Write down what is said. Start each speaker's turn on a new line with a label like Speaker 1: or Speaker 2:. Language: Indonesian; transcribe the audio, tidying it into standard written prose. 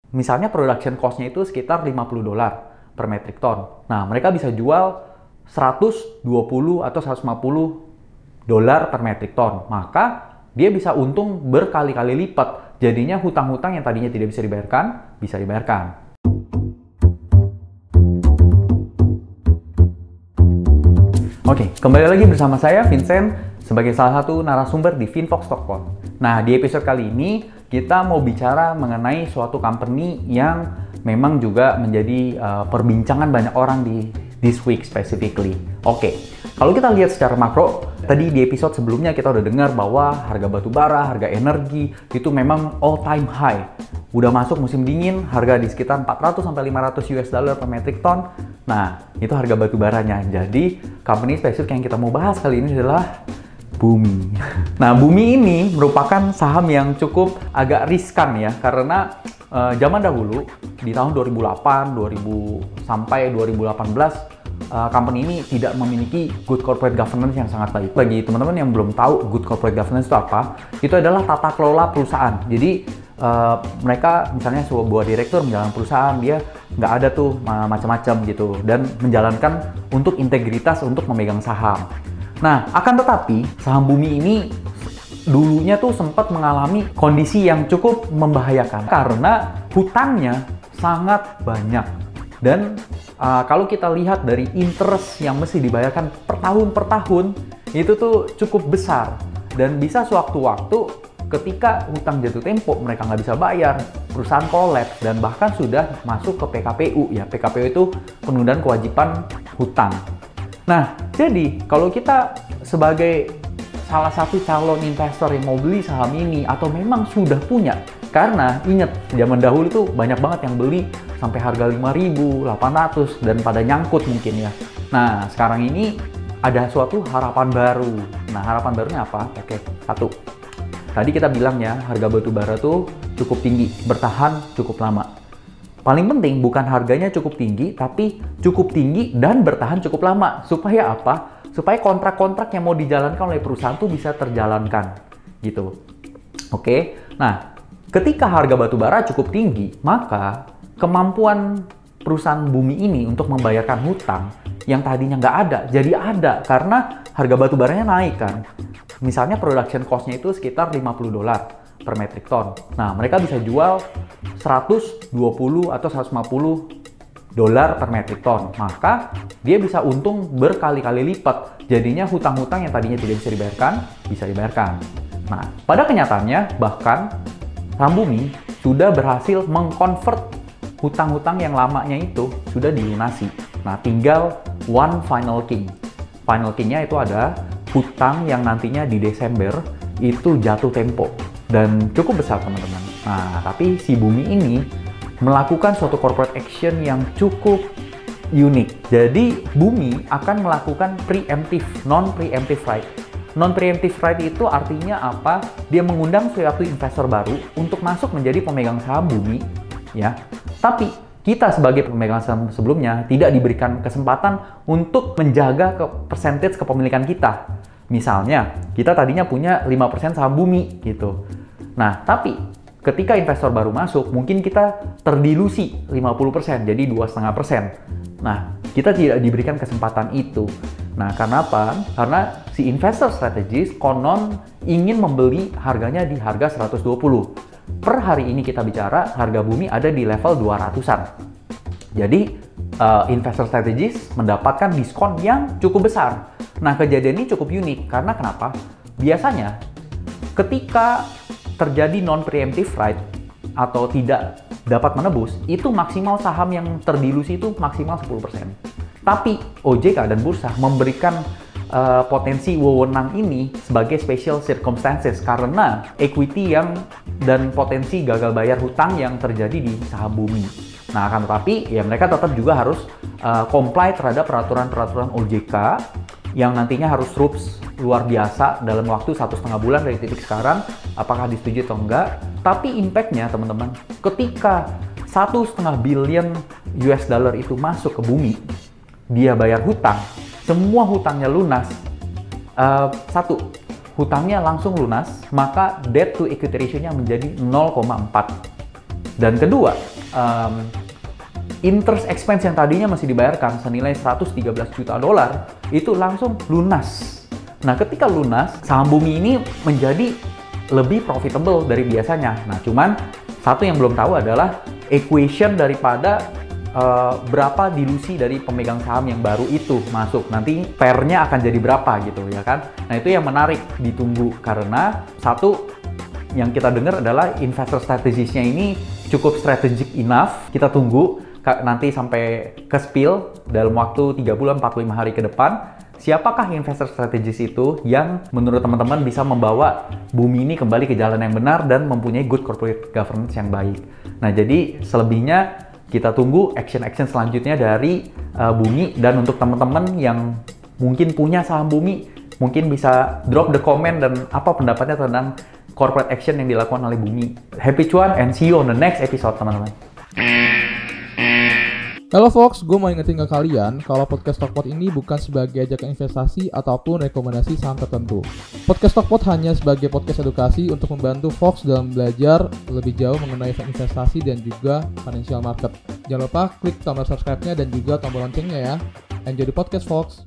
Speaker 1: Misalnya production cost-nya itu sekitar $50 per metric ton. Nah, mereka bisa jual 120 atau $150 per metric ton. Maka dia bisa untung berkali-kali lipat. Jadinya hutang-hutang yang tadinya tidak bisa dibayarkan, bisa dibayarkan. Oke, kembali lagi bersama saya, Vincent, sebagai salah satu narasumber di Finfox Stockport. Nah, di episode kali ini, kita mau bicara mengenai suatu company yang memang juga menjadi perbincangan banyak orang di this week specifically. Oke, kalau kita lihat secara makro, tadi di episode sebelumnya kita udah dengar bahwa harga batu bara, harga energi itu memang all time high. Udah masuk musim dingin, harga di sekitar 400-500 US dollar per metric ton. Nah, itu harga batu baranya. Jadi, company spesifik yang kita mau bahas kali ini adalah Bumi. Nah, Bumi ini merupakan saham yang cukup agak riskan ya, karena zaman dahulu di tahun 2008, 2000 sampai 2018 company ini tidak memiliki good corporate governance yang sangat baik. Bagi teman-teman yang belum tahu good corporate governance itu apa, itu adalah tata kelola perusahaan. Jadi mereka misalnya sebuah direktur menjalankan perusahaan, dia nggak ada tuh macam-macam gitu, dan menjalankan untuk integritas untuk memegang saham. Nah, akan tetapi saham Bumi ini dulunya tuh sempat mengalami kondisi yang cukup membahayakan karena hutangnya sangat banyak. Dan kalau kita lihat dari interest yang mesti dibayarkan per tahun, itu tuh cukup besar. Dan bisa sewaktu-waktu ketika hutang jatuh tempo mereka nggak bisa bayar, perusahaan kolaps, dan bahkan sudah masuk ke PKPU. Ya, PKPU itu penundaan kewajiban hutang. Nah, jadi kalau kita sebagai salah satu calon investor yang mau beli saham ini atau memang sudah punya, karena ingat, zaman dahulu itu banyak banget yang beli sampai harga 5.800 dan pada nyangkut mungkin ya. Nah, sekarang ini ada suatu harapan baru. Nah, harapan barunya apa? Oke, satu. Tadi kita bilang ya, harga batu bara tuh cukup tinggi, bertahan cukup lama. Paling penting bukan harganya cukup tinggi, tapi cukup tinggi dan bertahan cukup lama. Supaya apa? Supaya kontrak-kontrak yang mau dijalankan oleh perusahaan tuh bisa terjalankan. Gitu. Oke? Nah, ketika harga batu bara cukup tinggi, maka kemampuan perusahaan Bumi ini untuk membayarkan hutang yang tadinya nggak ada, jadi ada karena harga batu baranya naik kan. Misalnya production cost-nya itu sekitar $50 per metric ton. Nah, mereka bisa jual 120 atau $150 per metric ton. Maka dia bisa untung berkali-kali lipat. Jadinya hutang-hutang yang tadinya tidak bisa dibayarkan, bisa dibayarkan. Nah, pada kenyataannya bahkan saham Bumi sudah berhasil mengkonvert hutang-hutang yang lamanya itu sudah dilunasi. Nah, tinggal one final king. Final king-nya itu ada hutang yang nantinya di Desember itu jatuh tempo. Dan cukup besar teman-teman. Nah, tapi si Bumi ini melakukan suatu corporate action yang cukup unik. Jadi, Bumi akan melakukan preemptive, non-preemptive right. Non-preemptive right itu artinya apa? Dia mengundang suatu investor baru untuk masuk menjadi pemegang saham Bumi, ya. Tapi kita sebagai pemegang saham sebelumnya tidak diberikan kesempatan untuk menjaga percentage kepemilikan kita. Misalnya, kita tadinya punya 5% saham Bumi gitu. Nah, tapi ketika investor baru masuk, mungkin kita terdilusi 50%, jadi 2,5%. Nah, kita tidak diberikan kesempatan itu. Nah, karena apa? karena si investor strategis konon ingin membeli harganya di harga 120. Per hari ini kita bicara, harga Bumi ada di level 200-an. Jadi, investor strategis mendapatkan diskon yang cukup besar. Nah, kejadian ini cukup unik. Karena kenapa? Biasanya, ketika terjadi non-preemptive right atau tidak dapat menebus, itu maksimal saham yang terdilusi itu maksimal 10%. Tapi OJK dan bursa memberikan potensi wewenang ini sebagai special circumstances karena equity yang dan potensi gagal bayar hutang yang terjadi di saham Bumi. Nah, akan tetapi ya mereka tetap juga harus comply terhadap peraturan-peraturan OJK yang nantinya harus rups luar biasa dalam waktu 1,5 bulan dari titik sekarang, apakah disetujui atau enggak. Tapi impact-nya teman-teman, ketika 1,5 billion US dollar itu masuk ke Bumi, dia bayar hutang, semua hutangnya lunas. Satu, hutangnya langsung lunas, maka debt to equity ratio-nya menjadi 0,4. Dan kedua, interest expense yang tadinya masih dibayarkan senilai 113 juta dolar itu langsung lunas. Nah, ketika lunas, saham Bumi ini menjadi lebih profitable dari biasanya. Nah, cuman satu yang belum tahu adalah equation daripada berapa dilusi dari pemegang saham yang baru itu masuk. Nanti pair-nya akan jadi berapa gitu ya kan. Nah, itu yang menarik ditunggu karena satu yang kita dengar adalah investor strategisnya ini cukup strategic enough. Kita tunggu nanti sampai ke spill dalam waktu 3 bulan 45 hari ke depan. Siapakah investor strategis itu yang menurut teman-teman bisa membawa Bumi ini kembali ke jalan yang benar dan mempunyai good corporate governance yang baik. Nah, jadi selebihnya kita tunggu action-action selanjutnya dari Bumi. Dan untuk teman-teman yang mungkin punya saham Bumi, mungkin bisa drop the comment dan apa pendapatnya tentang corporate action yang dilakukan oleh Bumi. Happy cuan and see you on the next episode, teman-teman.
Speaker 2: Halo Fox, gue mau ingetin ke kalian kalau podcast Stockpot ini bukan sebagai ajakan investasi ataupun rekomendasi saham tertentu. Podcast Stockpot hanya sebagai podcast edukasi untuk membantu Fox dalam belajar lebih jauh mengenai investasi dan juga financial market. Jangan lupa klik tombol subscribe-nya dan juga tombol loncengnya ya. Enjoy the podcast, Fox!